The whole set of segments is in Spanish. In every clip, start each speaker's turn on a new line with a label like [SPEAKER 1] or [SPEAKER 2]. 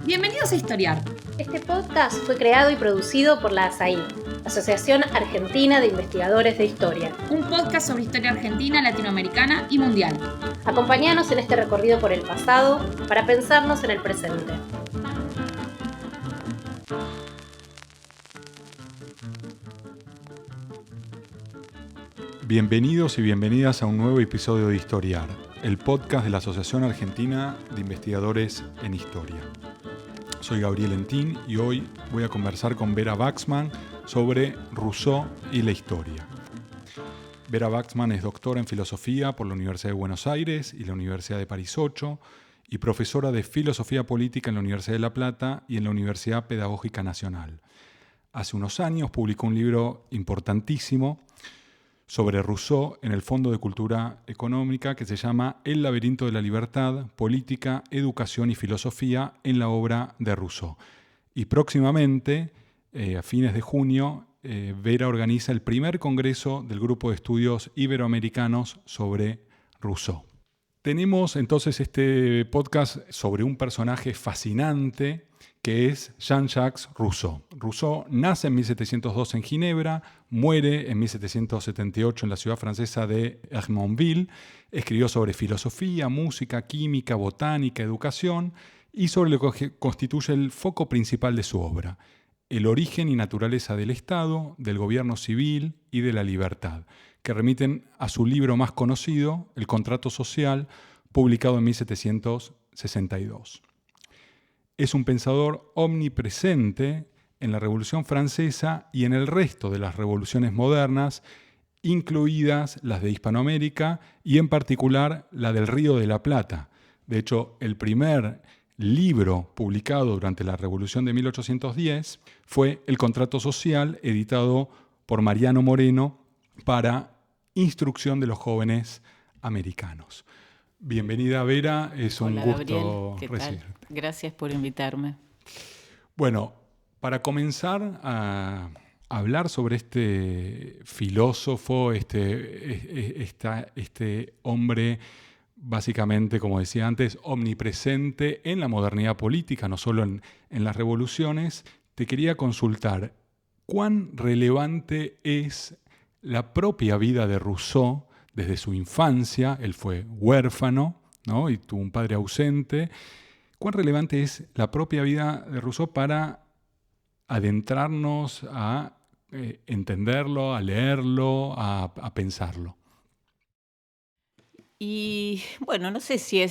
[SPEAKER 1] Bienvenidos a Historiar.
[SPEAKER 2] Este podcast fue creado y producido por la ASAI, Asociación Argentina de Investigadores de Historia.
[SPEAKER 1] Un podcast sobre historia argentina, latinoamericana y mundial.
[SPEAKER 2] Acompáñanos en este recorrido por el pasado para pensarnos en el presente.
[SPEAKER 3] Bienvenidos y bienvenidas a un nuevo episodio de Historiar, el podcast de la Asociación Argentina de Investigadores en Historia. Soy Gabriel Entín y hoy voy a conversar con Vera Waxman sobre Rousseau y la historia. Vera Waxman es doctora en filosofía por la Universidad de Buenos Aires y la Universidad de París 8 y profesora de filosofía política en la Universidad de La Plata y en la Universidad Pedagógica Nacional. Hace unos años publicó un libro importantísimo sobre Rousseau en el Fondo de Cultura Económica que se llama El laberinto de la libertad, política, educación y filosofía en la obra de Rousseau. Y próximamente, a fines de junio, Vera organiza el primer congreso del Grupo de Estudios Iberoamericanos sobre Rousseau. Tenemos entonces este podcast sobre un personaje fascinante que es Jean-Jacques Rousseau. Rousseau nace en 1702 en Ginebra, muere en 1778 en la ciudad francesa de Hermonville, escribió sobre filosofía, música, química, botánica, educación y sobre lo que constituye el foco principal de su obra, el origen y naturaleza del Estado, del gobierno civil y de la libertad, que remiten a su libro más conocido, El contrato social, publicado en 1762. Es un pensador omnipresente en la Revolución Francesa y en el resto de las revoluciones modernas, incluidas las de Hispanoamérica y en particular la del Río de la Plata. De hecho, el primer libro publicado durante la Revolución de 1810 fue El contrato social, editado por Mariano Moreno para instrucción de los jóvenes americanos. Bienvenida, Vera, es un gusto recibirte.
[SPEAKER 4] Gracias por invitarme.
[SPEAKER 3] Bueno, para comenzar a hablar sobre este filósofo, este hombre básicamente, como decía antes, omnipresente en la modernidad política, no solo en las revoluciones, te quería consultar, ¿cuán relevante es la propia vida de Rousseau desde su infancia? Él fue huérfano, ¿no? Y tuvo un padre ausente. ¿Cuán relevante es la propia vida de Rousseau para adentrarnos a entenderlo, a leerlo, a pensarlo?
[SPEAKER 4] Y bueno, no sé si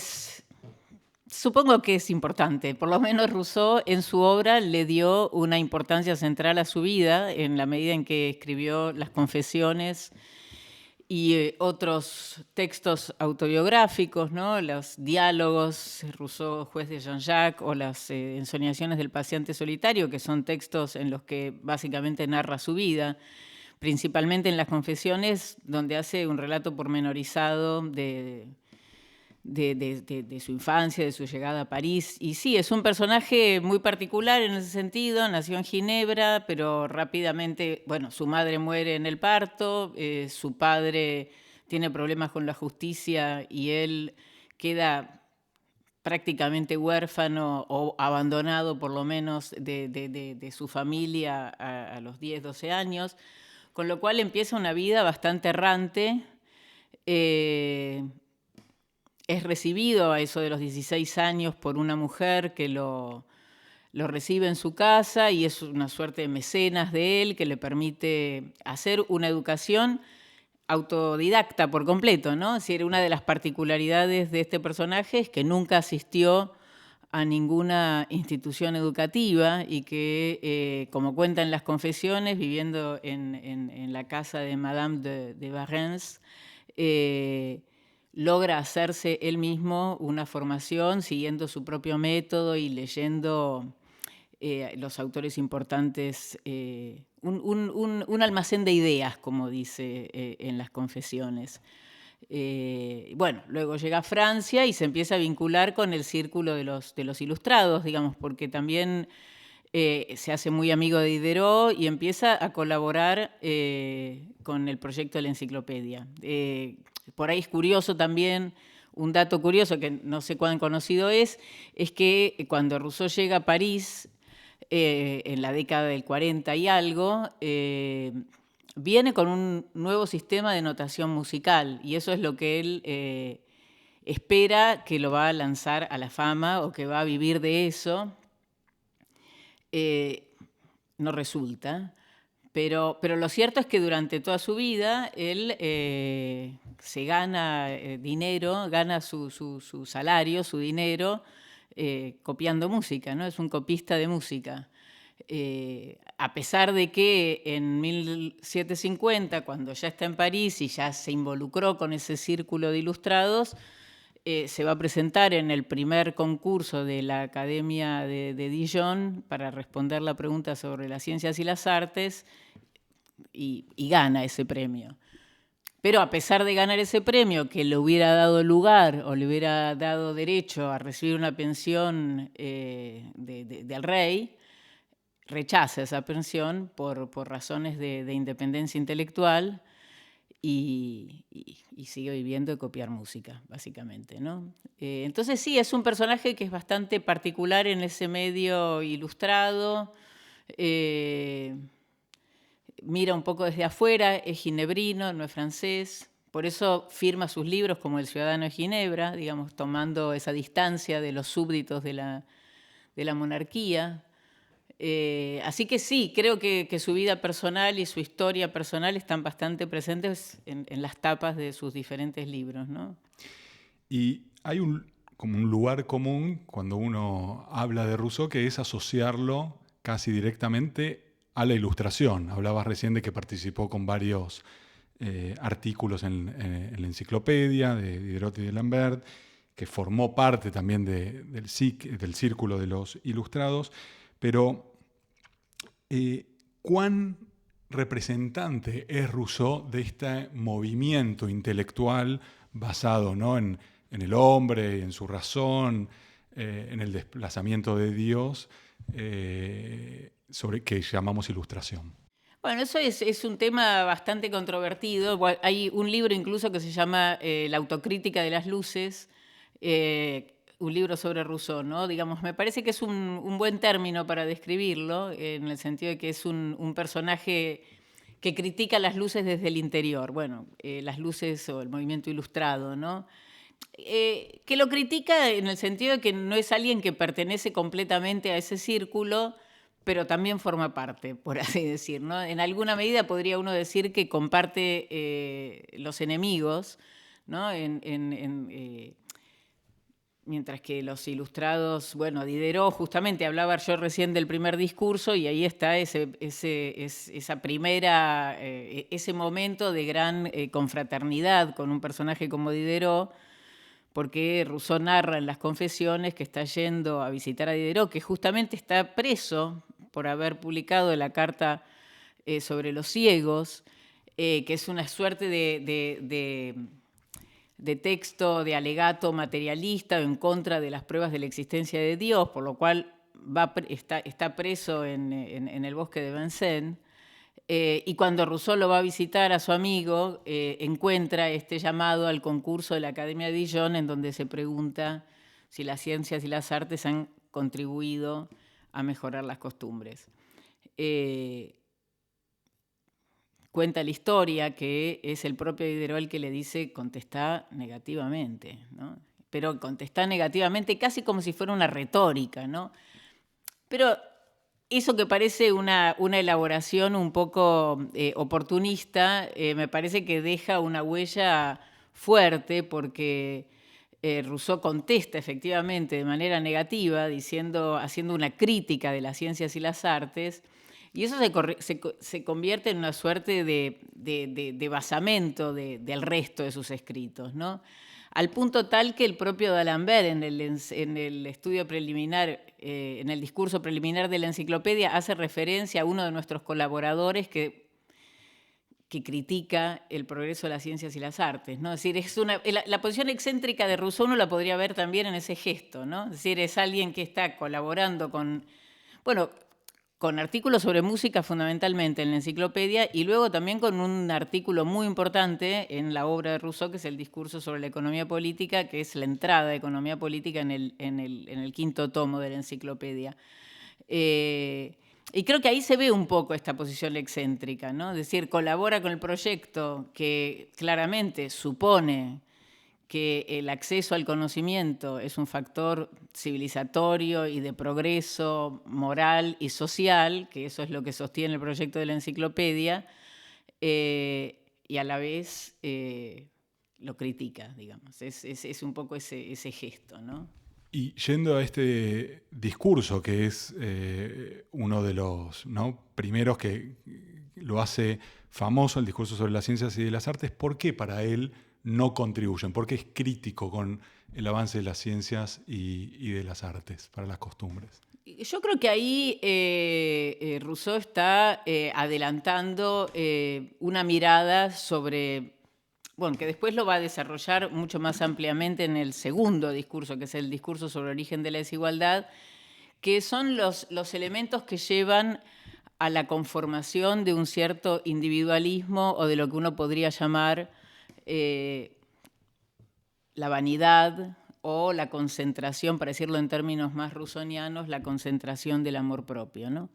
[SPEAKER 4] supongo que es importante. Por lo menos Rousseau en su obra le dio una importancia central a su vida en la medida en que escribió las Confesiones y otros textos autobiográficos, ¿no? Los diálogos, Rousseau, juez de Jean-Jacques, o las ensoñaciones del paciente solitario, que son textos en los que básicamente narra su vida, principalmente en las Confesiones, donde hace un relato pormenorizado de su infancia, de su llegada a París. Y sí, es un personaje muy particular en ese sentido. Nació en Ginebra, pero rápidamente, bueno, su madre muere en el parto, su padre tiene problemas con la justicia y él queda prácticamente huérfano o abandonado, por lo menos, de su familia a los 10, 12 años, con lo cual empieza una vida bastante errante. Es recibido a eso de los 16 años por una mujer que lo recibe en su casa y es una suerte de mecenas de él que le permite hacer una educación autodidacta por completo, ¿no? Es decir, una de las particularidades de este personaje es que nunca asistió a ninguna institución educativa y que, como cuenta en las Confesiones, viviendo en la casa de Madame de Varens, logra hacerse él mismo una formación siguiendo su propio método y leyendo los autores importantes, un almacén de ideas, como dice en las Confesiones. Bueno, luego llega a Francia y se empieza a vincular con el círculo de los ilustrados, digamos, porque también se hace muy amigo de Diderot y empieza a colaborar con el proyecto de la enciclopedia. Por ahí es curioso también Un dato curioso, que no sé cuán conocido es que cuando Rousseau llega a París, en la década del 40 y algo, viene con un nuevo sistema de notación musical, y eso es lo que él espera que lo va a lanzar a la fama o que va a vivir de eso. No resulta, pero lo cierto es que durante toda su vida él se gana dinero, gana su salario, su dinero, copiando música, ¿no? Es un copista de música. A pesar de que en 1750, cuando ya está en París y ya se involucró con ese círculo de ilustrados, se va a presentar en el primer concurso de la Academia de Dijon para responder la pregunta sobre las ciencias y las artes y gana ese premio. Pero a pesar de ganar ese premio, que le hubiera dado lugar o le hubiera dado derecho a recibir una pensión del rey, rechaza esa pensión por razones de independencia intelectual y sigue viviendo de copiar música, básicamente, ¿no? Entonces sí, es un personaje que es bastante particular en ese medio ilustrado, mira un poco desde afuera, es ginebrino, no es francés, por eso firma sus libros como El ciudadano de Ginebra, digamos, tomando esa distancia de los súbditos de la monarquía. Así que sí, creo que su vida personal y su historia personal están bastante presentes en las tapas de sus diferentes libros, ¿no?
[SPEAKER 3] Y hay como un lugar común cuando uno habla de Rousseau, que es asociarlo casi directamente a la ilustración. Hablabas recién de que participó con varios artículos en la enciclopedia de Diderot y de Lambert, que formó parte también del círculo de los ilustrados. Pero, ¿cuán representante es Rousseau de este movimiento intelectual basado, ¿no?, en el hombre, en su razón, en el desplazamiento de Dios, sobre que llamamos ilustración?
[SPEAKER 4] Bueno, eso es un tema bastante controvertido. Hay un libro incluso que se llama La autocrítica de las luces, un libro sobre Rousseau, ¿no? Digamos, me parece que es un buen término para describirlo, en el sentido de que es un personaje que critica las luces desde el interior. Bueno, las luces o el movimiento ilustrado, ¿no? Que lo critica en el sentido de que no es alguien que pertenece completamente a ese círculo, pero también forma parte, por así decir, ¿no? En alguna medida podría uno decir que comparte los enemigos, ¿no? Mientras que los ilustrados, bueno, Diderot, justamente hablaba yo recién del primer discurso y ahí está ese momento de gran confraternidad con un personaje como Diderot, porque Rousseau narra en las Confesiones que está yendo a visitar a Diderot, que justamente está preso por haber publicado la carta sobre los ciegos, que es una suerte de texto, de alegato materialista en contra de las pruebas de la existencia de Dios, por lo cual está preso en el bosque de Vincennes. Y cuando Rousseau lo va a visitar a su amigo, encuentra este llamado al concurso de la Academia de Dijon, en donde se pregunta si las ciencias y las artes han contribuido a mejorar las costumbres. Cuenta la historia que es el propio Diderot el que le dice contestá negativamente, ¿no? Pero contestá negativamente casi como si fuera una retórica, ¿no? Pero eso que parece una elaboración un poco oportunista, me parece que deja una huella fuerte porque Rousseau contesta efectivamente de manera negativa, haciendo una crítica de las ciencias y las artes, y eso se convierte en una suerte de basamento del resto de sus escritos, ¿no? Al punto tal que el propio D'Alembert en el estudio preliminar, en el discurso preliminar de la enciclopedia, hace referencia a uno de nuestros colaboradores que critica el progreso de las ciencias y las artes, ¿no? Es decir, la posición excéntrica de Rousseau uno la podría ver también en ese gesto, ¿no? Es decir, es alguien que está colaborando con... Bueno, con artículos sobre música fundamentalmente en la enciclopedia y luego también con un artículo muy importante en la obra de Rousseau, que es el discurso sobre la economía política, que es la entrada de economía política en el quinto tomo de la enciclopedia. Y creo que ahí se ve un poco esta posición excéntrica, ¿no? Es decir, colabora con el proyecto que claramente supone que el acceso al conocimiento es un factor civilizatorio y de progreso moral y social, que eso es lo que sostiene el proyecto de la enciclopedia, y a la vez lo critica, digamos. Es un poco ese gesto, ¿no?
[SPEAKER 3] Y yendo a este discurso, que es uno de los primeros que lo hace famoso, el discurso sobre las ciencias y de las artes, ¿por qué para él no contribuyen? ¿Por qué es crítico con el avance de las ciencias y de las artes para las costumbres?
[SPEAKER 4] Yo creo que ahí Rousseau está adelantando una mirada sobre, bueno, que después lo va a desarrollar mucho más ampliamente en el segundo discurso, que es el discurso sobre el origen de la desigualdad, que son los elementos que llevan a la conformación de un cierto individualismo o de lo que uno podría llamar la vanidad o la concentración, para decirlo en términos más rusonianos, la concentración del amor propio, ¿no?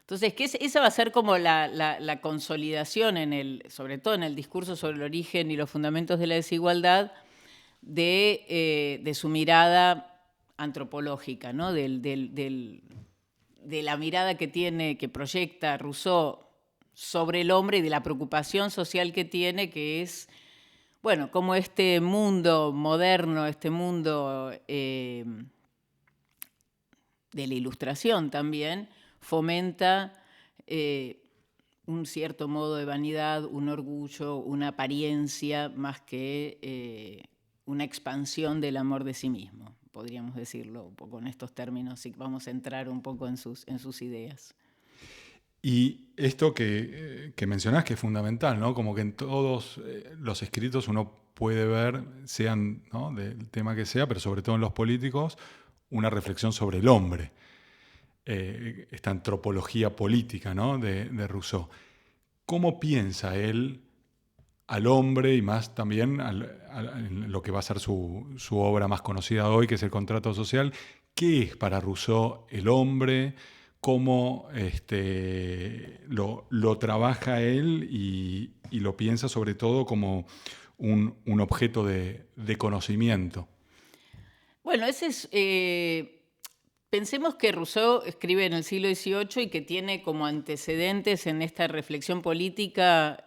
[SPEAKER 4] Entonces, esa va a ser como la consolidación, sobre todo en el discurso sobre el origen y los fundamentos de la desigualdad, de su mirada antropológica, ¿no? De la mirada que proyecta Rousseau sobre el hombre y de la preocupación social que tiene, que es, bueno, como este mundo moderno, este mundo de la ilustración también, fomenta un cierto modo de vanidad, un orgullo, una apariencia, más que una expansión del amor de sí mismo, podríamos decirlo un poco en estos términos, si vamos a entrar un poco en sus ideas.
[SPEAKER 3] Y esto que mencionás, que es fundamental, ¿no? Como que en todos los escritos uno puede ver, sean, ¿no?, del tema que sea, pero sobre todo en los políticos, una reflexión sobre el hombre. Esta antropología política, ¿no?, de Rousseau. ¿Cómo piensa él al hombre y más también en lo que va a ser su obra más conocida hoy, que es El contrato social? ¿Qué es para Rousseau el hombre? ¿Cómo lo trabaja él y lo piensa sobre todo como un objeto de conocimiento?
[SPEAKER 4] Bueno, ese es... Pensemos que Rousseau escribe en el siglo XVIII y que tiene como antecedentes en esta reflexión política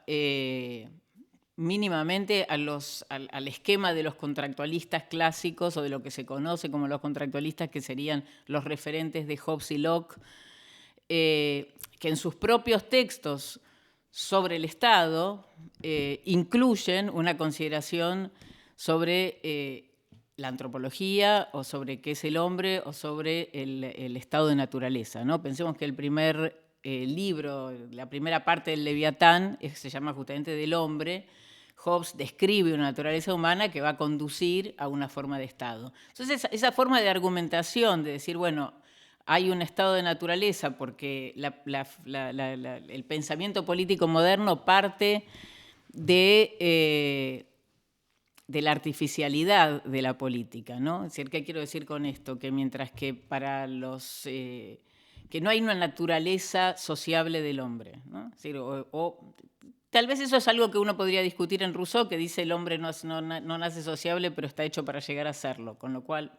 [SPEAKER 4] mínimamente al esquema de los contractualistas clásicos o de lo que se conoce como los contractualistas, que serían los referentes de Hobbes y Locke, que en sus propios textos sobre el Estado incluyen una consideración sobre la antropología o sobre qué es el hombre o sobre el estado de naturaleza, ¿no? Pensemos que el primer libro, la primera parte del Leviatán, se llama justamente del hombre. Hobbes describe una naturaleza humana que va a conducir a una forma de Estado. Entonces, esa forma de argumentación, de decir, bueno, hay un estado de naturaleza porque el pensamiento político moderno parte de la artificialidad de la política, ¿no? Es decir, ¿qué quiero decir con esto? Que mientras que para los... que no hay una naturaleza sociable del hombre, ¿no? Es decir, tal vez eso es algo que uno podría discutir en Rousseau, que dice el hombre no nace sociable, pero está hecho para llegar a serlo, con lo cual...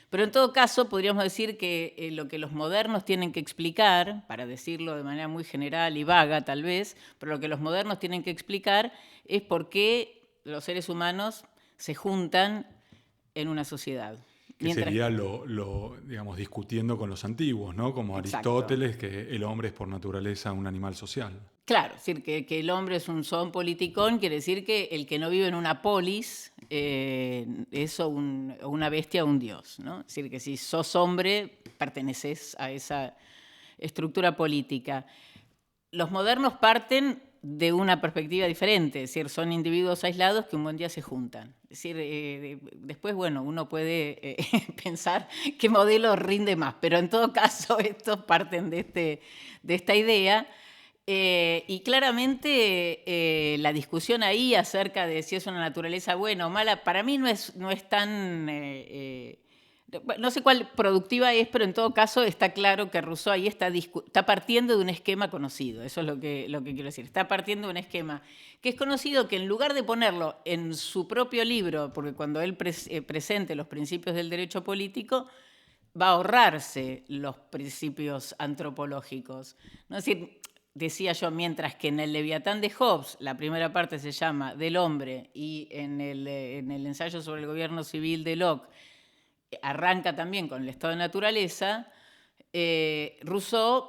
[SPEAKER 4] Pero en todo caso, podríamos decir que lo que los modernos tienen que explicar, para decirlo de manera muy general y vaga tal vez, pero lo que los modernos tienen que explicar es por qué los seres humanos se juntan en una sociedad.
[SPEAKER 3] Que sería digamos, discutiendo con los antiguos, ¿no? Como Aristóteles, que el hombre es por naturaleza un animal social.
[SPEAKER 4] Claro, es decir, que el hombre es un zoon politicón, quiere decir que el que no vive en una polis es una bestia o un dios, ¿no? Es decir, que si sos hombre, perteneces a esa estructura política. Los modernos parten de una perspectiva diferente, es decir, son individuos aislados que un buen día se juntan. Es decir, después, bueno, uno puede pensar qué modelo rinde más, pero en todo caso estos parten de esta idea. Y claramente la discusión ahí acerca de si es una naturaleza buena o mala, para mí no es tan... no sé cuál productiva es, pero en todo caso está claro que Rousseau ahí está partiendo de un esquema conocido. Eso es lo que quiero decir. Está partiendo de un esquema que es conocido, que en lugar de ponerlo en su propio libro, porque cuando él presente los principios del derecho político, va a ahorrarse los principios antropológicos, ¿no? Es decir, decía yo, mientras que en el Leviatán de Hobbes la primera parte se llama Del hombre y en el ensayo sobre el gobierno civil de Locke arranca también con el estado de naturaleza, Rousseau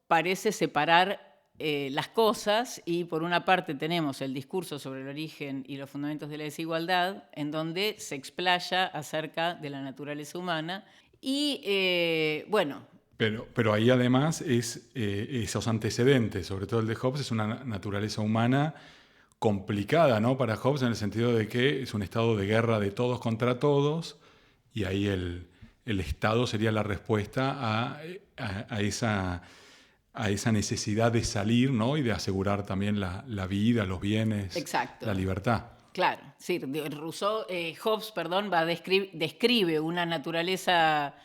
[SPEAKER 4] parece separar las cosas, y por una parte tenemos el discurso sobre el origen y los fundamentos de la desigualdad, en donde se explaya acerca de la naturaleza humana y, bueno...
[SPEAKER 3] Pero ahí además esos antecedentes, sobre todo el de Hobbes, es una naturaleza humana complicada, ¿no? Para Hobbes, en el sentido de que es un estado de guerra de todos contra todos, y ahí el Estado sería la respuesta a esa necesidad de salir, ¿no? Y de asegurar también la vida, los bienes,
[SPEAKER 4] exacto,
[SPEAKER 3] la libertad.
[SPEAKER 4] Claro, sí, Hobbes describe una naturaleza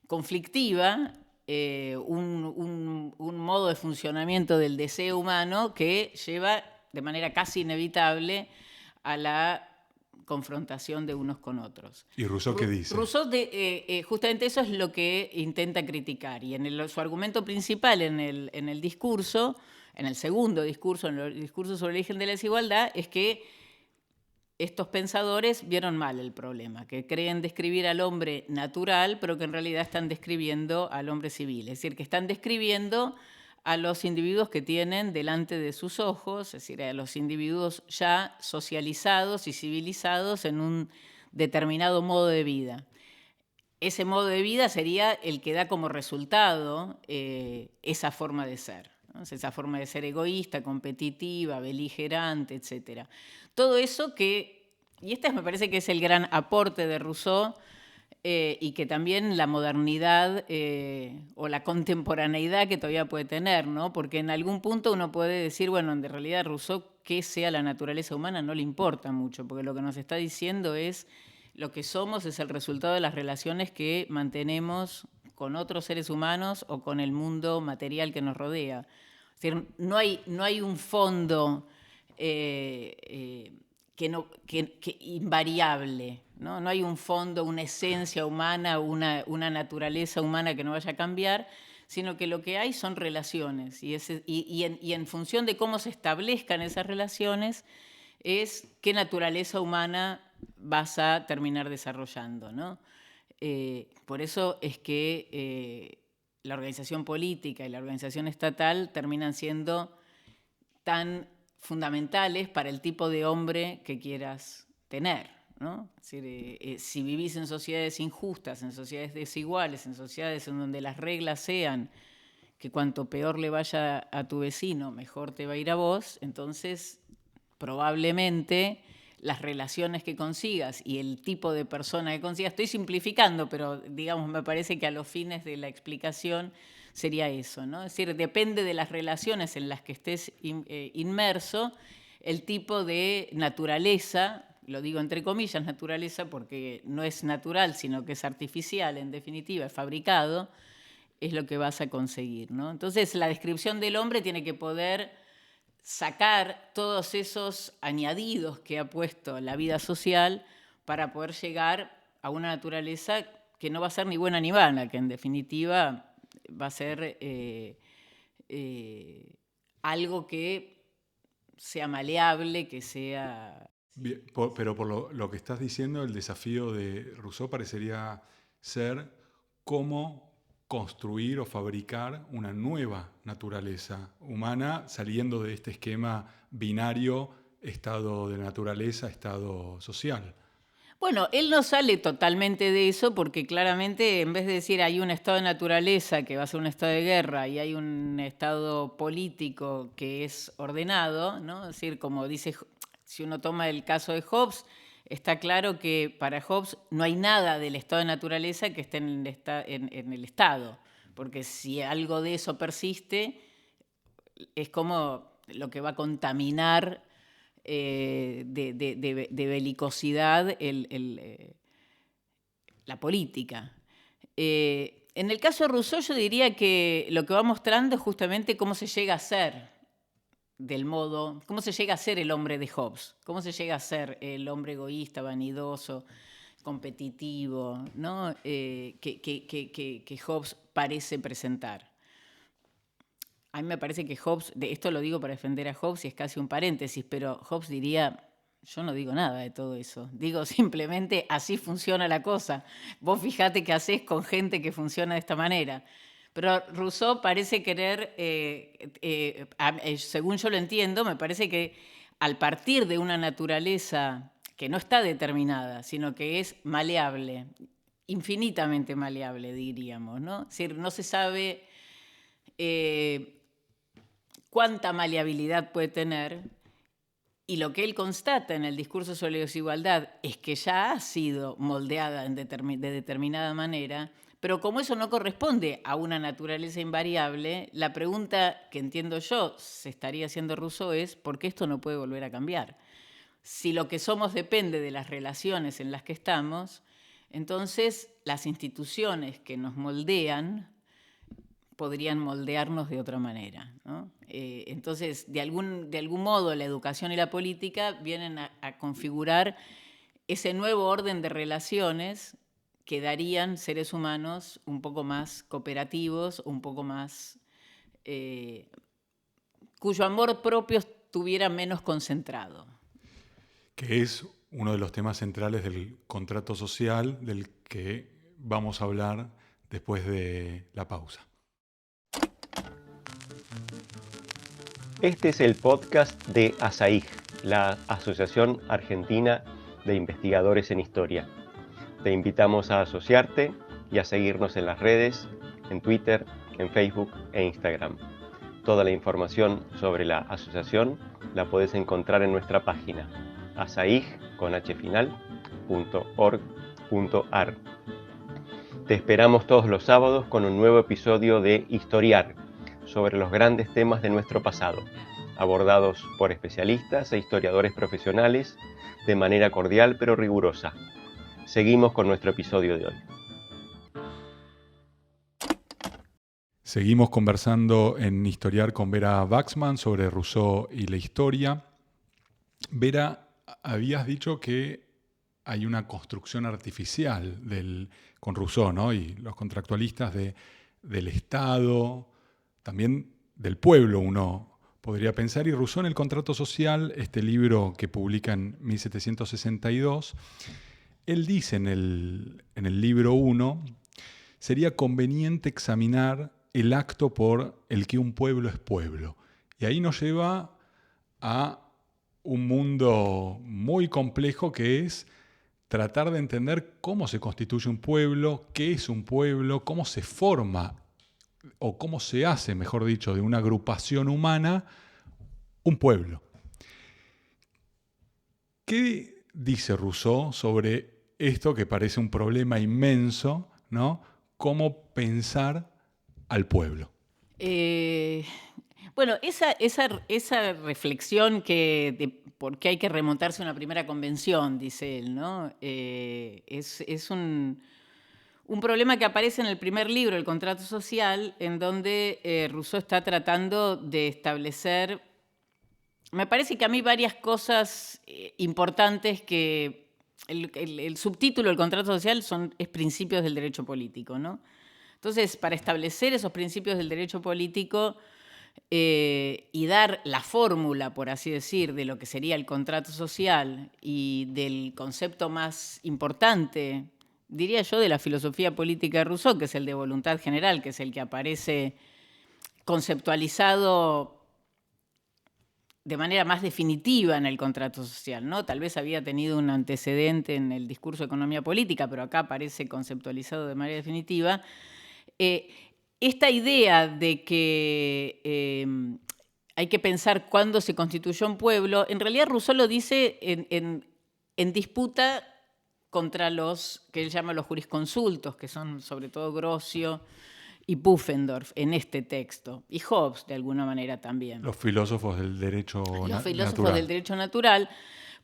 [SPEAKER 4] conflictiva, un modo de funcionamiento del deseo humano que lleva de manera casi inevitable a la confrontación de unos con otros.
[SPEAKER 3] ¿Y Rousseau qué dice?
[SPEAKER 4] Rousseau justamente eso es lo que intenta criticar, y su argumento principal en el discurso, en el segundo discurso, en el discurso sobre el origen de la desigualdad, es que estos pensadores vieron mal el problema, que creen describir al hombre natural, pero que en realidad están describiendo al hombre civil. Es decir, que están describiendo a los individuos que tienen delante de sus ojos, es decir, a los individuos ya socializados y civilizados en un determinado modo de vida. Ese modo de vida sería el que da como resultado esa forma de ser, ¿no? Esa forma de ser egoísta, competitiva, beligerante, etc. Todo eso y este me parece que es el gran aporte de Rousseau, y que también la modernidad o la contemporaneidad que todavía puede tener, ¿no? Porque en algún punto uno puede decir, bueno, en realidad Rousseau, que sea la naturaleza humana, no le importa mucho, porque lo que nos está diciendo es lo que somos es el resultado de las relaciones que mantenemos con otros seres humanos o con el mundo material que nos rodea. Es decir, no hay un fondo invariable, ¿no? No hay un fondo, una esencia humana, una naturaleza humana que no vaya a cambiar, sino que lo que hay son relaciones, y en función de cómo se establezcan esas relaciones es qué naturaleza humana vas a terminar desarrollando, ¿no? Por eso es que la organización política y la organización estatal terminan siendo tan fundamentales para el tipo de hombre que quieras tener, ¿no? Es decir, si vivís en sociedades injustas, en sociedades desiguales, en sociedades en donde las reglas sean que cuanto peor le vaya a tu vecino, mejor te va a ir a vos, entonces probablemente las relaciones que consigas y el tipo de persona que consigas, estoy simplificando, pero digamos, me parece que a los fines de la explicación sería eso, ¿no? Es decir, depende de las relaciones en las que estés inmerso, el tipo de naturaleza, lo digo entre comillas, naturaleza, porque no es natural, sino que es artificial, en definitiva, es fabricado, es lo que vas a conseguir, ¿no? Entonces, la descripción del hombre tiene que poder sacar todos esos añadidos que ha puesto la vida social para poder llegar a una naturaleza que no va a ser ni buena ni mala, que en definitiva va a ser algo que sea maleable, que sea...
[SPEAKER 3] Bien, pero por lo que estás diciendo, el desafío de Rousseau parecería ser cómo construir o fabricar una nueva naturaleza humana saliendo de este esquema binario, estado de naturaleza, estado social.
[SPEAKER 4] Bueno, él no sale totalmente de eso porque claramente en vez de decir hay un estado de naturaleza que va a ser un estado de guerra y hay un estado político que es ordenado, ¿no? Es decir, como dice, si uno toma el caso de Hobbes, está claro que para Hobbes no hay nada del estado de naturaleza que esté en el Estado, porque si algo de eso persiste, es como lo que va a contaminar de belicosidad la política. En el caso de Rousseau yo diría que lo que va mostrando es justamente cómo se llega a ser cómo se llega a ser el hombre de Hobbes, cómo se llega a ser el hombre egoísta, vanidoso, competitivo, ¿no? que Hobbes parece presentar. A mí me parece que Hobbes, esto lo digo para defender a Hobbes y es casi un paréntesis, pero Hobbes diría, yo no digo nada de todo eso, digo simplemente así funciona la cosa. Vos fijate qué hacés con gente que funciona de esta manera. Pero Rousseau parece querer, según yo lo entiendo, me parece que al partir de una naturaleza que no está determinada, sino que es maleable, infinitamente maleable, diríamos, ¿no? Es decir, no se sabe cuánta maleabilidad puede tener, y lo que él constata en el discurso sobre la desigualdad es que ya ha sido moldeada de determinada manera, pero como eso no corresponde a una naturaleza invariable, la pregunta que entiendo yo se estaría haciendo Rousseau es ¿por qué esto no puede volver a cambiar? Si lo que somos depende de las relaciones en las que estamos, entonces las instituciones que nos moldean podrían moldearnos de otra manera, ¿no? Entonces, de algún modo, la educación y la política vienen a configurar ese nuevo orden de relaciones que darían seres humanos un poco más cooperativos, un poco más cuyo amor propio estuviera menos concentrado.
[SPEAKER 3] Que es uno de los temas centrales del contrato social del que vamos a hablar después de la pausa.
[SPEAKER 5] Este es el podcast de ASAIG, la Asociación Argentina de Investigadores en Historia. Te invitamos a asociarte y a seguirnos en las redes, en Twitter, en Facebook e Instagram. Toda la información sobre la asociación la puedes encontrar en nuestra página asaig.org.ar. Te esperamos todos los sábados con un nuevo episodio de Historiar, sobre los grandes temas de nuestro pasado, abordados por especialistas e historiadores profesionales de manera cordial pero rigurosa. Seguimos con nuestro episodio de hoy.
[SPEAKER 3] Seguimos conversando en Historiar con Vera Waxman sobre Rousseau y la historia. Vera, habías dicho que hay una construcción artificial con Rousseau, ¿no? Y los contractualistas del Estado, también del pueblo, uno podría pensar. Y Rousseau en el Contrato Social, este libro que publica en 1762, él dice en el libro 1, sería conveniente examinar el acto por el que un pueblo es pueblo. Y ahí nos lleva a un mundo muy complejo que es tratar de entender cómo se constituye un pueblo, qué es un pueblo, cómo se forma o cómo se hace, mejor dicho, de una agrupación humana, un pueblo. ¿Qué dice Rousseau sobre esto que parece un problema inmenso, ¿no? ¿Cómo pensar al pueblo?
[SPEAKER 4] Bueno, esa reflexión de por qué hay que remontarse a una primera convención, dice él, ¿no? Es un problema que aparece en el primer libro, El Contrato Social, en donde Rousseau está tratando de establecer, me parece que a mí varias cosas importantes que el subtítulo del Contrato Social es Principios del Derecho Político, ¿no? Entonces, para establecer esos principios del derecho político y dar la fórmula, por así decir, de lo que sería el contrato social y del concepto más importante, diría yo, de la filosofía política de Rousseau, que es el de voluntad general, que es el que aparece conceptualizado de manera más definitiva en el contrato social, ¿no? Tal vez había tenido un antecedente en el discurso de economía política, pero acá aparece conceptualizado de manera definitiva. Esta idea de que hay que pensar cuándo se constituyó un pueblo, en realidad Rousseau lo dice en disputa contra los que él llama los jurisconsultos, que son sobre todo Grocio y Pufendorf en este texto, y Hobbes de alguna manera también.
[SPEAKER 3] Los filósofos del derecho
[SPEAKER 4] natural.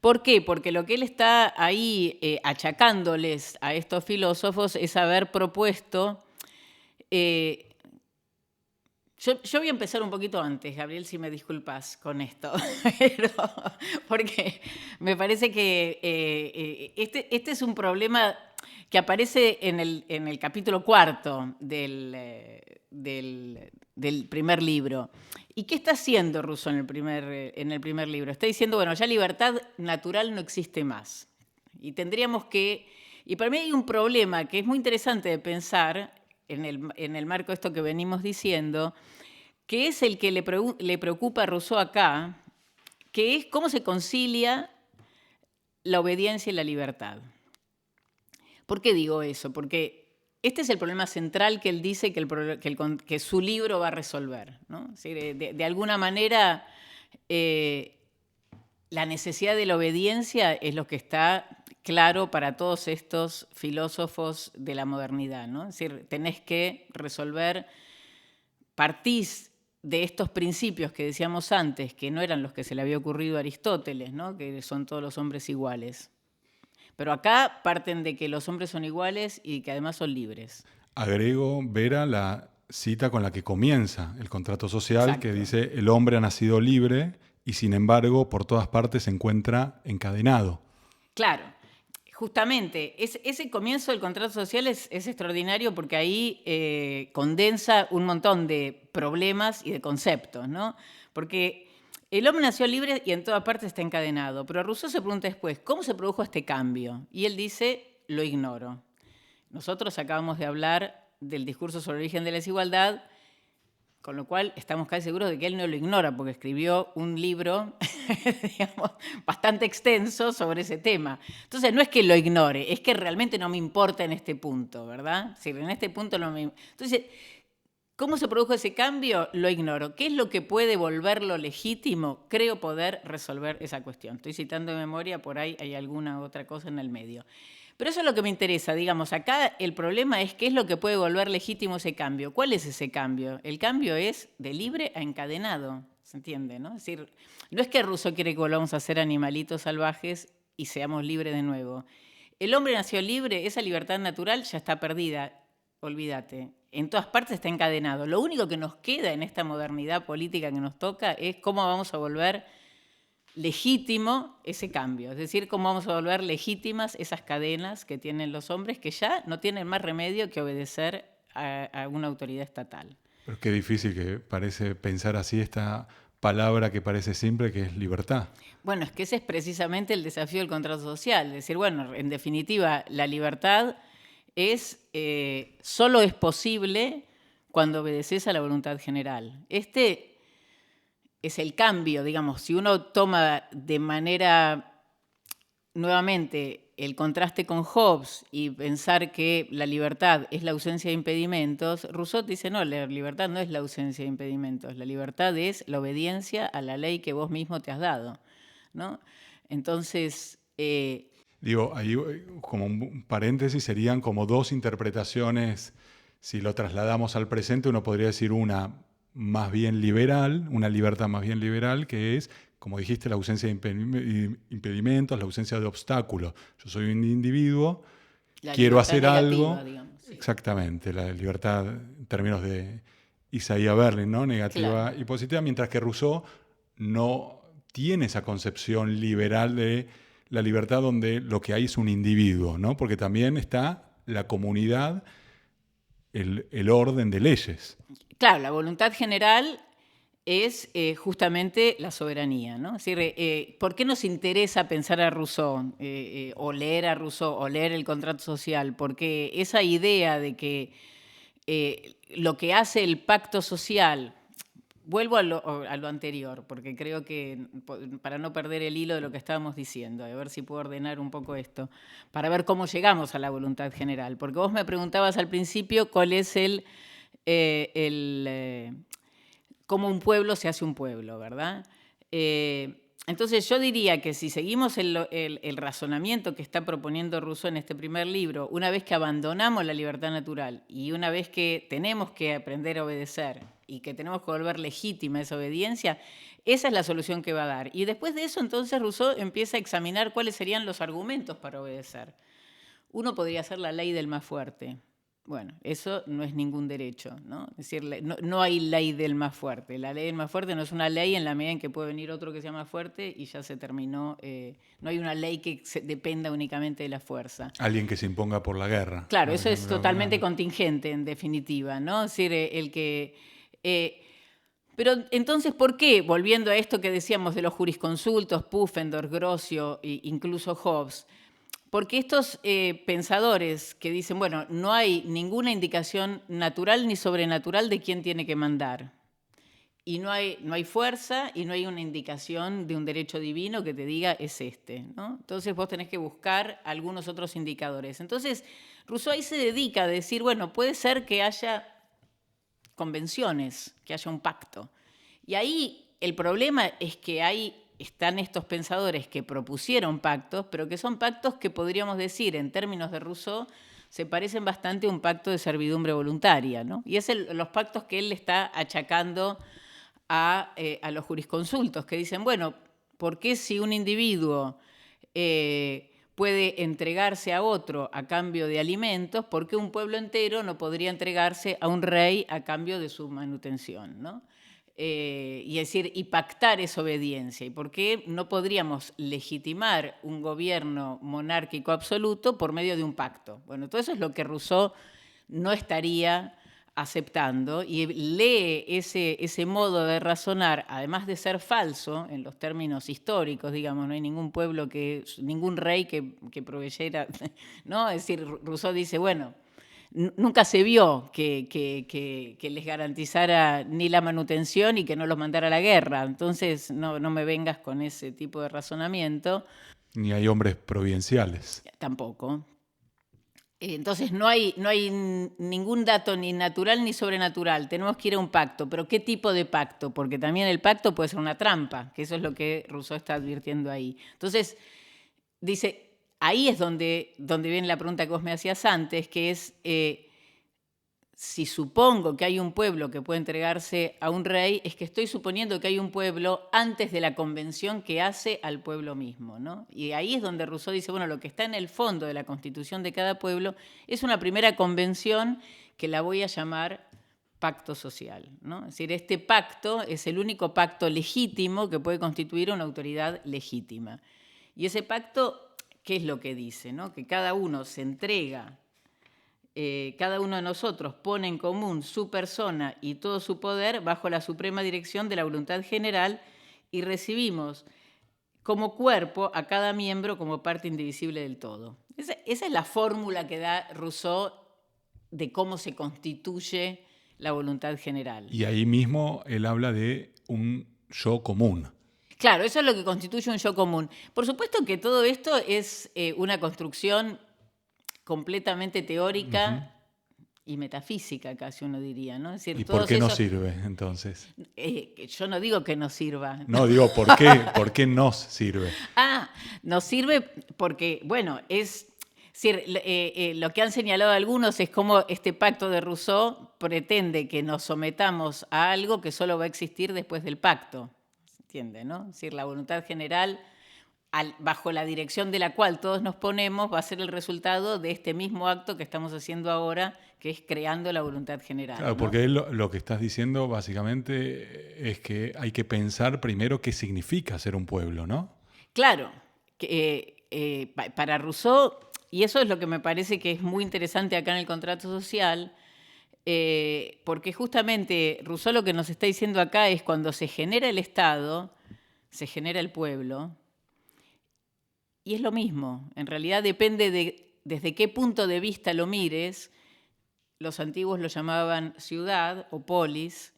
[SPEAKER 4] ¿Por qué? Porque lo que él está ahí achacándoles a estos filósofos es haber propuesto... Yo voy a empezar un poquito antes, Gabriel, si me disculpas con esto, porque me parece que este es un problema que aparece en el capítulo 4 del primer libro. ¿Y qué está haciendo Rousseau en el primer libro? Está diciendo, bueno, ya libertad natural no existe más. Y tendríamos que... Y para mí hay un problema que es muy interesante de pensar en el marco de esto que venimos diciendo, que es el que le preocupa a Rousseau acá, que es cómo se concilia la obediencia y la libertad. ¿Por qué digo eso? Porque este es el problema central que él dice que su libro va a resolver, ¿no? Es decir, de alguna manera, la necesidad de la obediencia es lo que está claro para todos estos filósofos de la modernidad, ¿no? Es decir, tenés que resolver, partís de estos principios que decíamos antes, que no eran los que se le había ocurrido a Aristóteles, ¿no? Que son todos los hombres iguales. Pero acá parten de que los hombres son iguales y que además son libres.
[SPEAKER 3] Agrego, Vera, la cita con la que comienza el contrato social,
[SPEAKER 4] Exacto.
[SPEAKER 3] que dice: el hombre ha nacido libre y sin embargo por todas partes se encuentra encadenado.
[SPEAKER 4] Claro, justamente ese comienzo del contrato social es extraordinario porque ahí condensa un montón de problemas y de conceptos, ¿no? Porque el hombre nació libre y en todas partes está encadenado, pero Rousseau se pregunta después, ¿cómo se produjo este cambio? Y él dice, lo ignoro. Nosotros acabamos de hablar del discurso sobre el origen de la desigualdad, con lo cual estamos casi seguros de que él no lo ignora, porque escribió un libro, digamos, bastante extenso sobre ese tema. Entonces, no es que lo ignore, es que realmente no me importa en este punto, ¿verdad? Sí, en este punto no me... Entonces, ¿cómo se produjo ese cambio? Lo ignoro. ¿Qué es lo que puede volverlo legítimo? Creo poder resolver esa cuestión. Estoy citando de memoria, por ahí hay alguna otra cosa en el medio. Pero eso es lo que me interesa, digamos, acá el problema es qué es lo que puede volver legítimo ese cambio. ¿Cuál es ese cambio? El cambio es de libre a encadenado, ¿se entiende? ¿No? Es decir, no es que Rousseau quiere que volvamos a ser animalitos salvajes y seamos libres de nuevo. El hombre nació libre, esa libertad natural ya está perdida, olvídate. En todas partes está encadenado. Lo único que nos queda en esta modernidad política que nos toca es cómo vamos a volver legítimo ese cambio, es decir, cómo vamos a volver legítimas esas cadenas que tienen los hombres que ya no tienen más remedio que obedecer a una autoridad estatal.
[SPEAKER 3] Pero qué difícil que parece pensar así esta palabra que parece simple, que es libertad.
[SPEAKER 4] Bueno, es que ese es precisamente el desafío del contrato social, es decir, bueno, en definitiva, la libertad solo es posible cuando obedeces a la voluntad general. Este es el cambio, digamos, si uno toma de manera, nuevamente, el contraste con Hobbes y pensar que la libertad es la ausencia de impedimentos, Rousseau dice, no, la libertad no es la ausencia de impedimentos, la libertad es la obediencia a la ley que vos mismo te has dado, ¿no? Entonces...
[SPEAKER 3] Digo, ahí como un paréntesis serían como dos interpretaciones, si lo trasladamos al presente uno podría decir una más bien liberal, una libertad más bien liberal, que es, como dijiste, la ausencia de impedimentos, la ausencia de obstáculos. Yo soy un individuo, quiero hacer algo.
[SPEAKER 4] Digamos, sí.
[SPEAKER 3] Exactamente, la libertad en términos de Isaiah Berlin, ¿no? Negativa
[SPEAKER 4] Claro.
[SPEAKER 3] y positiva, mientras que Rousseau no tiene esa concepción liberal de la libertad donde lo que hay es un individuo, ¿no? Porque también está la comunidad, el orden de leyes.
[SPEAKER 4] Claro, la voluntad general es justamente la soberanía, ¿no? Es decir, ¿por qué nos interesa pensar a Rousseau o leer a Rousseau o leer el contrato social? Porque esa idea de que lo que hace el pacto social, vuelvo a lo anterior, porque creo que para no perder el hilo de lo que estábamos diciendo, a ver si puedo ordenar un poco esto, para ver cómo llegamos a la voluntad general. Porque vos me preguntabas al principio cuál es cómo un pueblo se hace un pueblo, ¿verdad? Entonces yo diría que si seguimos el razonamiento que está proponiendo Rousseau en este primer libro, una vez que abandonamos la libertad natural y una vez que tenemos que aprender a obedecer y que tenemos que volver legítima esa obediencia, esa es la solución que va a dar. Y después de eso, entonces, Rousseau empieza a examinar cuáles serían los argumentos para obedecer. Uno podría hacer la ley del más fuerte. Bueno, eso no es ningún derecho, ¿no? Es decir, no hay ley del más fuerte. La ley del más fuerte no es una ley en la medida en que puede venir otro que sea más fuerte y ya se terminó. No hay una ley que dependa únicamente de la fuerza.
[SPEAKER 3] Alguien que se imponga por la guerra.
[SPEAKER 4] Claro, eso es totalmente contingente, en definitiva, ¿no? Es decir, pero entonces, ¿por qué? Volviendo a esto que decíamos de los jurisconsultos, Pufendorf, Grocio e incluso Hobbes, porque estos pensadores que dicen, bueno, no hay ninguna indicación natural ni sobrenatural de quién tiene que mandar. Y no hay fuerza y no hay una indicación de un derecho divino que te diga es este, ¿no? Entonces vos tenés que buscar algunos otros indicadores. Entonces Rousseau ahí se dedica a decir, bueno, puede ser que haya convenciones, que haya un pacto. Y ahí el problema es que están estos pensadores que propusieron pactos, pero que son pactos que podríamos decir, en términos de Rousseau, se parecen bastante a un pacto de servidumbre voluntaria, ¿no? Y es los pactos que él le está achacando a los jurisconsultos, que dicen, bueno, ¿por qué si un individuo puede entregarse a otro a cambio de alimentos, por qué un pueblo entero no podría entregarse a un rey a cambio de su manutención, ¿no? Y decir, y pactar esa obediencia. ¿Y por qué no podríamos legitimar un gobierno monárquico absoluto por medio de un pacto? Bueno, todo eso es lo que Rousseau no estaría aceptando y lee ese modo de razonar, además de ser falso en los términos históricos, digamos, no hay ningún pueblo, ningún rey que proveyera, ¿no? Es decir, Rousseau dice, bueno, nunca se vio que les garantizara ni la manutención y que no los mandara a la guerra. Entonces, no me vengas con ese tipo de razonamiento.
[SPEAKER 3] Ni hay hombres providenciales.
[SPEAKER 4] Tampoco. Entonces, no hay ningún dato ni natural ni sobrenatural. Tenemos que ir a un pacto. ¿Pero qué tipo de pacto? Porque también el pacto puede ser una trampa, que eso es lo que Rousseau está advirtiendo ahí. Entonces, dice... Ahí es donde viene la pregunta que vos me hacías antes, que es si supongo que hay un pueblo que puede entregarse a un rey, es que estoy suponiendo que hay un pueblo antes de la convención que hace al pueblo mismo, ¿no? Y ahí es donde Rousseau dice, bueno, lo que está en el fondo de la constitución de cada pueblo es una primera convención que la voy a llamar pacto social, ¿no? Es decir, este pacto es el único pacto legítimo que puede constituir una autoridad legítima. Y ese pacto... ¿Qué es lo que dice? ¿No? Que cada uno se entrega, cada uno de nosotros pone en común su persona y todo su poder bajo la suprema dirección de la voluntad general y recibimos como cuerpo a cada miembro como parte indivisible del todo. Esa es la fórmula que da Rousseau de cómo se constituye la voluntad general.
[SPEAKER 3] Y ahí mismo él habla de un yo común.
[SPEAKER 4] Claro, eso es lo que constituye un yo común. Por supuesto que todo esto es una construcción completamente teórica y metafísica, casi uno diría, ¿no? Es decir,
[SPEAKER 3] ¿y por qué no sirve, entonces?
[SPEAKER 4] Yo no digo que no sirva.
[SPEAKER 3] No, digo, ¿por qué nos sirve?
[SPEAKER 4] Nos sirve porque, bueno, es decir, lo que han señalado algunos es cómo este pacto de Rousseau pretende que nos sometamos a algo que solo va a existir después del pacto. ¿Entiende, no? Es decir, la voluntad general, bajo la dirección de la cual todos nos ponemos, va a ser el resultado de este mismo acto que estamos haciendo ahora, que es creando la voluntad general.
[SPEAKER 3] Claro, ¿no? Porque lo que estás diciendo básicamente es que hay que pensar primero qué significa ser un pueblo, ¿no?
[SPEAKER 4] Claro. Para Rousseau, y eso es lo que me parece que es muy interesante acá en el contrato social, porque justamente Rousseau lo que nos está diciendo acá es cuando se genera el Estado, se genera el pueblo, y es lo mismo. En realidad depende de desde qué punto de vista lo mires. Los antiguos lo llamaban ciudad o polis,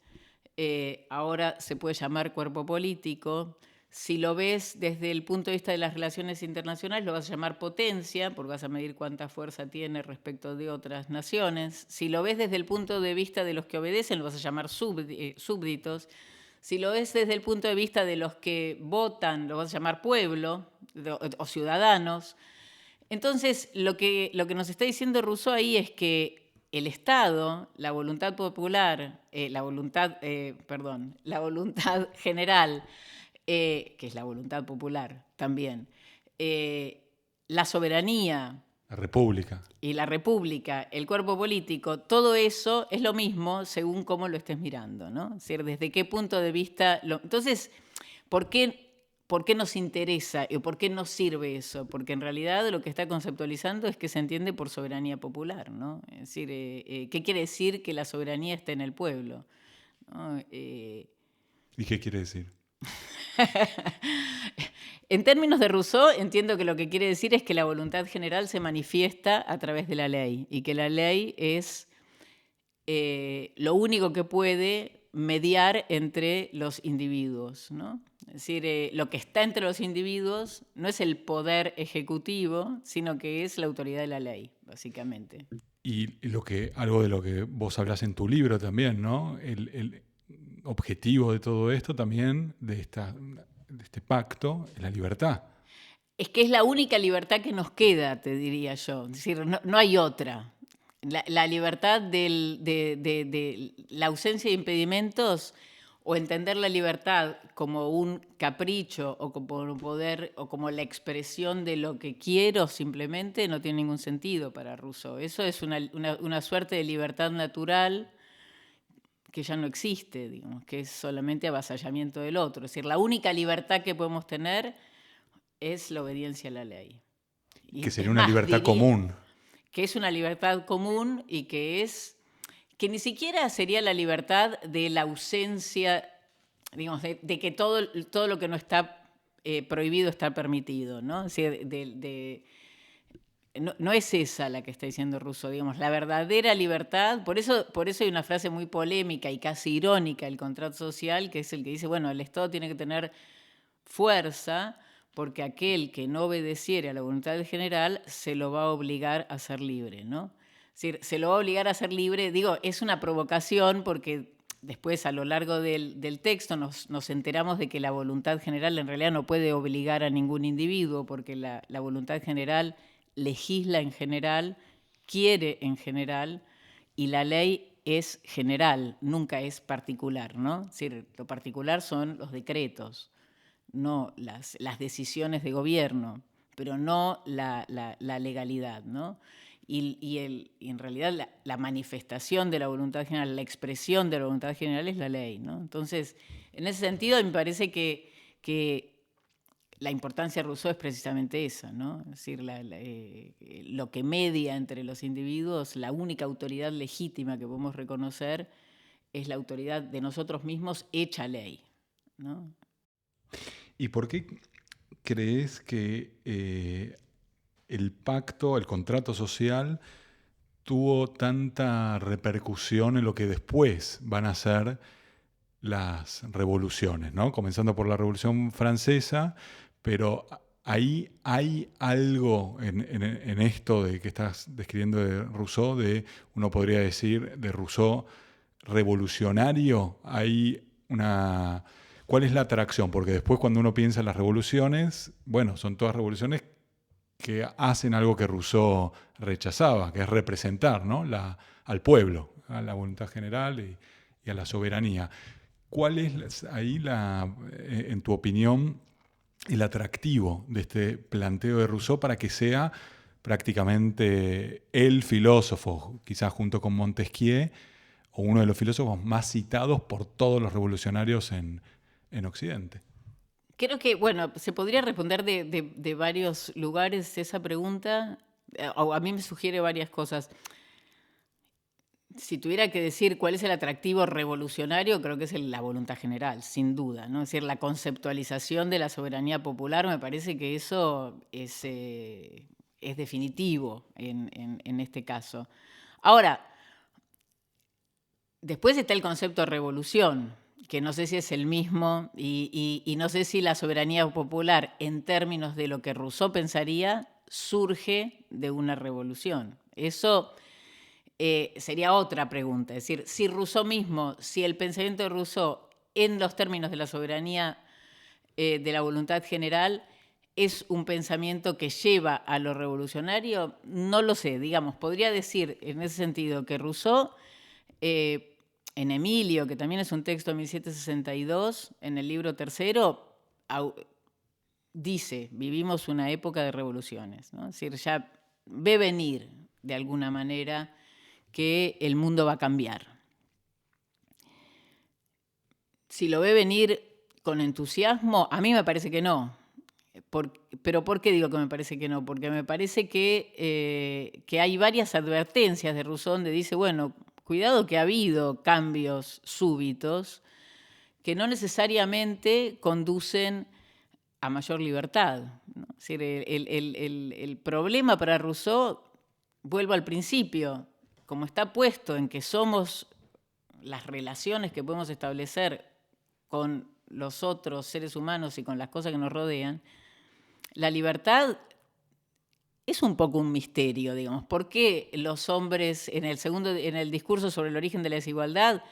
[SPEAKER 4] ahora se puede llamar cuerpo político. Si lo ves desde el punto de vista de las relaciones internacionales, lo vas a llamar potencia, porque vas a medir cuánta fuerza tiene respecto de otras naciones. Si lo ves desde el punto de vista de los que obedecen, lo vas a llamar súbditos. Si lo ves desde el punto de vista de los que votan, lo vas a llamar pueblo o ciudadanos. Entonces, lo que nos está diciendo Rousseau ahí es que el Estado, la voluntad popular, la voluntad general, que es la voluntad popular también, la soberanía,
[SPEAKER 3] La República.
[SPEAKER 4] Y la República, el cuerpo político, todo eso es lo mismo según cómo lo estés mirando, ¿no? Es decir, desde qué punto de vista... Entonces, ¿por qué nos interesa y por qué nos sirve eso? Porque en realidad lo que está conceptualizando es que se entiende por soberanía popular, ¿no? Es decir, ¿qué quiere decir que la soberanía está en el pueblo? ¿No?
[SPEAKER 3] ¿Y qué quiere decir?
[SPEAKER 4] En términos de Rousseau, entiendo que lo que quiere decir es que la voluntad general se manifiesta a través de la ley y que la ley es lo único que puede mediar entre los individuos, ¿no? Es decir, lo que está entre los individuos no es el poder ejecutivo, sino que es la autoridad de la ley, básicamente.
[SPEAKER 3] Y algo de lo que vos hablas en tu libro también, ¿no? El objetivo de todo esto también, de este pacto, es la libertad.
[SPEAKER 4] Es que es la única libertad que nos queda, te diría yo. Es decir, no hay otra. La libertad de la ausencia de impedimentos, o entender la libertad como un capricho o como un poder o como la expresión de lo que quiero simplemente, no tiene ningún sentido para Rousseau. Eso es una suerte de libertad natural que ya no existe, digamos, que es solamente avasallamiento del otro. Es decir, la única libertad que podemos tener es la obediencia a la ley.
[SPEAKER 3] Que sería una libertad común.
[SPEAKER 4] Que es una libertad común y que ni siquiera sería la libertad de la ausencia, digamos, de que todo lo que no está prohibido está permitido, ¿no? Es decir, no es esa la que está diciendo Rousseau, digamos, la verdadera libertad. Por eso hay una frase muy polémica y casi irónica del contrato social, que es el que dice, bueno, el Estado tiene que tener fuerza porque aquel que no obedeciere a la voluntad general se lo va a obligar a ser libre, ¿no? Es decir, se lo va a obligar a ser libre, digo, es una provocación porque después a lo largo del texto nos enteramos de que la voluntad general en realidad no puede obligar a ningún individuo porque la voluntad general legisla en general, quiere en general, y la ley es general, nunca es particular, ¿no? Es decir, lo particular son los decretos, no las decisiones de gobierno, pero no la legalidad, ¿no? Y en realidad la manifestación de la voluntad general, la expresión de la voluntad general es la ley, ¿no? Entonces, en ese sentido, me parece que la importancia de Rousseau es precisamente esa, ¿no? Es decir, lo que media entre los individuos, la única autoridad legítima que podemos reconocer es la autoridad de nosotros mismos hecha ley, ¿no?
[SPEAKER 3] ¿Y por qué crees que el pacto, el contrato social, tuvo tanta repercusión en lo que después van a ser las revoluciones, ¿no? Comenzando por la Revolución Francesa, pero ahí hay algo en esto de que estás describiendo de Rousseau, uno podría decir, de Rousseau revolucionario. ¿Cuál es la atracción? Porque después cuando uno piensa en las revoluciones, bueno, son todas revoluciones que hacen algo que Rousseau rechazaba, que es representar, ¿no? al pueblo, a la voluntad general y a la soberanía. ¿Cuál es ahí, en tu opinión, el atractivo de este planteo de Rousseau para que sea prácticamente el filósofo, quizás junto con Montesquieu, o uno de los filósofos más citados por todos los revolucionarios en Occidente?
[SPEAKER 4] Creo que, bueno, se podría responder de varios lugares esa pregunta, o a mí me sugiere varias cosas. Si tuviera que decir cuál es el atractivo revolucionario, creo que es la voluntad general, sin duda, ¿no? Es decir, la conceptualización de la soberanía popular, me parece que eso es definitivo en este caso. Ahora, después está el concepto de revolución, que no sé si es el mismo, y no sé si la soberanía popular, en términos de lo que Rousseau pensaría, surge de una revolución. Eso sería otra pregunta. Es decir, si Rousseau mismo, si el pensamiento de Rousseau, en los términos de la soberanía de la voluntad general, es un pensamiento que lleva a lo revolucionario, no lo sé. Digamos, podría decir en ese sentido que Rousseau, en Emilio, que también es un texto de 1762, en el libro tercero, dice, vivimos una época de revoluciones, ¿no? Es decir, ya ve venir, de alguna manera, que el mundo va a cambiar. Si lo ve venir con entusiasmo, a mí me parece que no. ¿Pero por qué digo que me parece que no? Porque me parece que hay varias advertencias de Rousseau donde dice, bueno, cuidado que ha habido cambios súbitos que no necesariamente conducen a mayor libertad, ¿no? Es decir, el problema para Rousseau, vuelvo al principio, como está puesto en que somos las relaciones que podemos establecer con los otros seres humanos y con las cosas que nos rodean, la libertad es un poco un misterio, digamos. ¿Por qué los hombres, en el discurso sobre el origen de la desigualdad,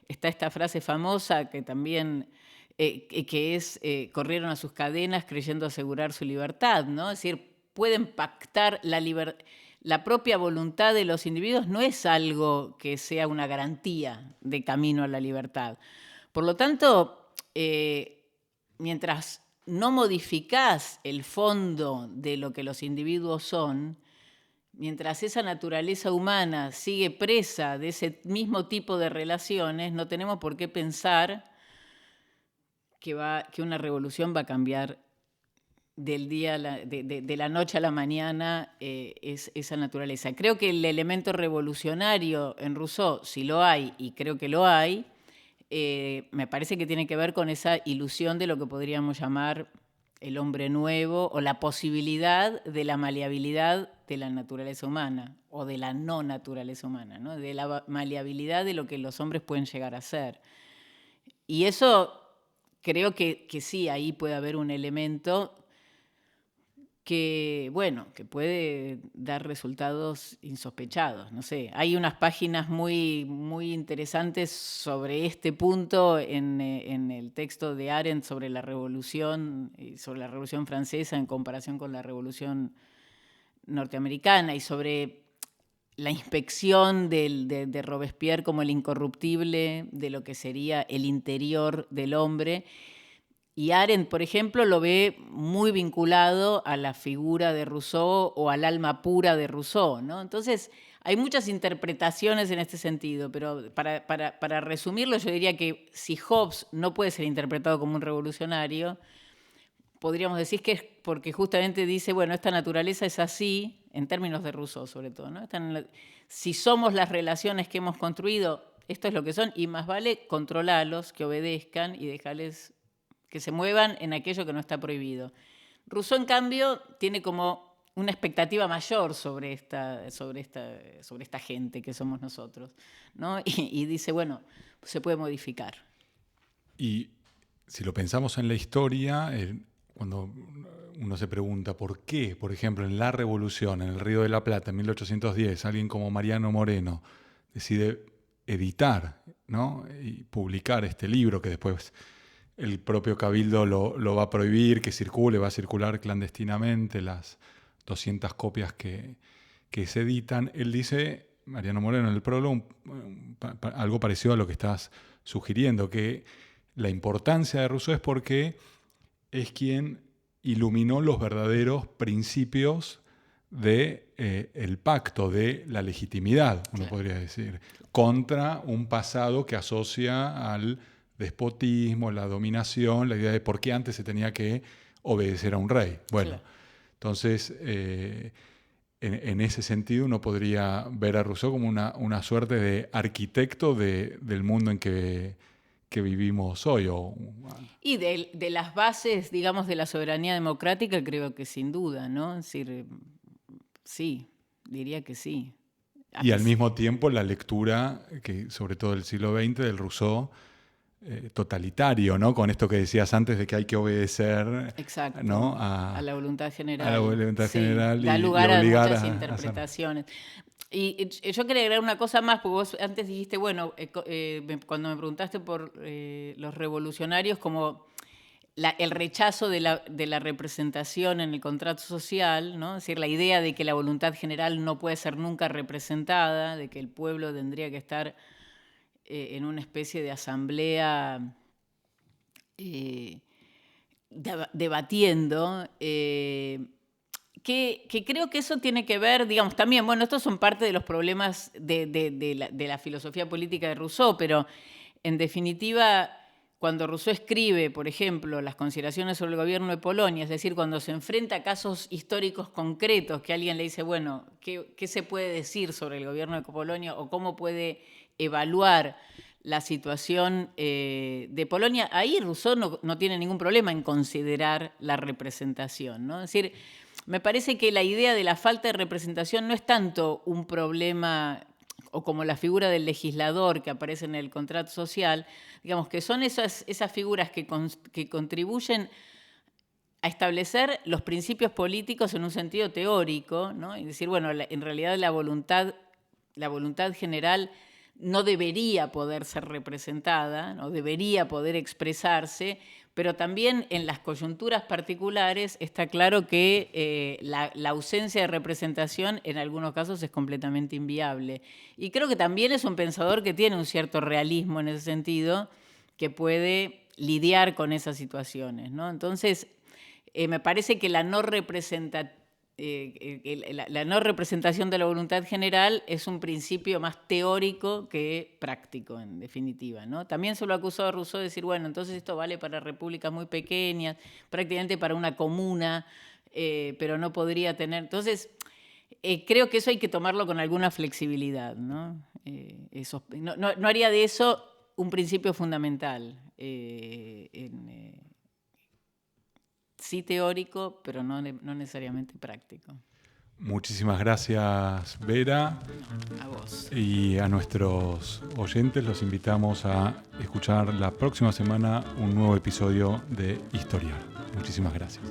[SPEAKER 4] está esta frase famosa que también que es corrieron a sus cadenas creyendo asegurar su libertad, ¿no? Es decir, pueden pactar la propia voluntad de los individuos, no es algo que sea una garantía de camino a la libertad. Por lo tanto, mientras no modificás el fondo de lo que los individuos son, mientras esa naturaleza humana sigue presa de ese mismo tipo de relaciones, no tenemos por qué pensar que una revolución va a cambiar de la noche a la mañana esa naturaleza. Creo que el elemento revolucionario en Rousseau, si lo hay, y creo que lo hay, me parece que tiene que ver con esa ilusión de lo que podríamos llamar el hombre nuevo o la posibilidad de la maleabilidad de la naturaleza humana o de la no naturaleza humana, ¿no? De la maleabilidad de lo que los hombres pueden llegar a ser. Y eso creo que sí, ahí puede haber un elemento que, bueno, que puede dar resultados insospechados. No sé, hay unas páginas muy, muy interesantes sobre este punto en el texto de Arendt sobre la Revolución Francesa en comparación con la Revolución norteamericana y sobre la inspección de Robespierre como el incorruptible de lo que sería el interior del hombre. Y Arendt, por ejemplo, lo ve muy vinculado a la figura de Rousseau o al alma pura de Rousseau, ¿no? Entonces, hay muchas interpretaciones en este sentido, pero para resumirlo, yo diría que si Hobbes no puede ser interpretado como un revolucionario, podríamos decir que es porque justamente dice, bueno, esta naturaleza es así, en términos de Rousseau sobre todo, ¿no? Si somos las relaciones que hemos construido, esto es lo que son, y más vale controlarlos, que obedezcan y dejarles que se muevan en aquello que no está prohibido. Rousseau, en cambio, tiene como una expectativa mayor sobre esta gente que somos nosotros, ¿no? Y dice, bueno, se puede modificar.
[SPEAKER 3] Y si lo pensamos en la historia, cuando uno se pregunta por qué, por ejemplo, en la Revolución, en el Río de la Plata, en 1810, alguien como Mariano Moreno decide editar, ¿no? Y publicar este libro que después el propio Cabildo lo va a prohibir, que circule, va a circular clandestinamente las 200 copias que se editan. Él dice, Mariano Moreno, en el prólogo, algo parecido a lo que estás sugiriendo, que la importancia de Rousseau es porque es quien iluminó los verdaderos principios del pacto de la legitimidad, uno podría decir, contra un pasado que asocia al despotismo, la dominación, la idea de por qué antes se tenía que obedecer a un rey. Bueno, entonces, en ese sentido uno podría ver a Rousseau como una suerte de arquitecto del mundo en que vivimos hoy.
[SPEAKER 4] Y de las bases, digamos, de la soberanía democrática, creo que sin duda, ¿no? Es decir, sí, diría que sí.
[SPEAKER 3] Y al mismo tiempo la lectura, que sobre todo del siglo XX, del Rousseau, totalitario, ¿no? Con esto que decías antes de que hay que obedecer.
[SPEAKER 4] Exacto,
[SPEAKER 3] ¿no?
[SPEAKER 4] a la voluntad general.
[SPEAKER 3] A la voluntad general
[SPEAKER 4] da
[SPEAKER 3] y
[SPEAKER 4] lugar a
[SPEAKER 3] obligar
[SPEAKER 4] muchas
[SPEAKER 3] a
[SPEAKER 4] interpretaciones. Y yo quería agregar una cosa más, porque vos antes dijiste, bueno, cuando me preguntaste por los revolucionarios, como el rechazo de la representación en el contrato social, ¿no? Es decir, la idea de que la voluntad general no puede ser nunca representada, de que el pueblo tendría que estar en una especie de asamblea debatiendo, que creo que eso tiene que ver, digamos, también, bueno, estos son parte de los problemas de la filosofía política de Rousseau, pero en definitiva, cuando Rousseau escribe, por ejemplo, las consideraciones sobre el gobierno de Polonia, es decir, cuando se enfrenta a casos históricos concretos, que alguien le dice, bueno, ¿qué se puede decir sobre el gobierno de Polonia o cómo puede evaluar la situación de Polonia? Ahí Rousseau no tiene ningún problema en considerar la representación, ¿no? Es decir, me parece que la idea de la falta de representación no es tanto un problema, o como la figura del legislador que aparece en el contrato social, digamos que son esas figuras que contribuyen a establecer los principios políticos en un sentido teórico, ¿no? Y decir, bueno, en realidad la voluntad general no debería poder ser representada, no debería poder expresarse, pero también en las coyunturas particulares está claro que la ausencia de representación en algunos casos es completamente inviable. Y creo que también es un pensador que tiene un cierto realismo en ese sentido, que puede lidiar con esas situaciones, ¿no? Entonces, me parece que la no representación de la voluntad general es un principio más teórico que práctico, en definitiva, ¿no? También se lo acusó a Rousseau de decir, bueno, entonces esto vale para repúblicas muy pequeñas, prácticamente para una comuna, pero no podría tener... Entonces, creo que eso hay que tomarlo con alguna flexibilidad, ¿no? No haría de eso un principio fundamental, sí teórico, pero no necesariamente práctico.
[SPEAKER 3] Muchísimas gracias, Vera.
[SPEAKER 4] A vos.
[SPEAKER 3] Y a nuestros oyentes los invitamos a escuchar la próxima semana un nuevo episodio de Historiar. Muchísimas gracias.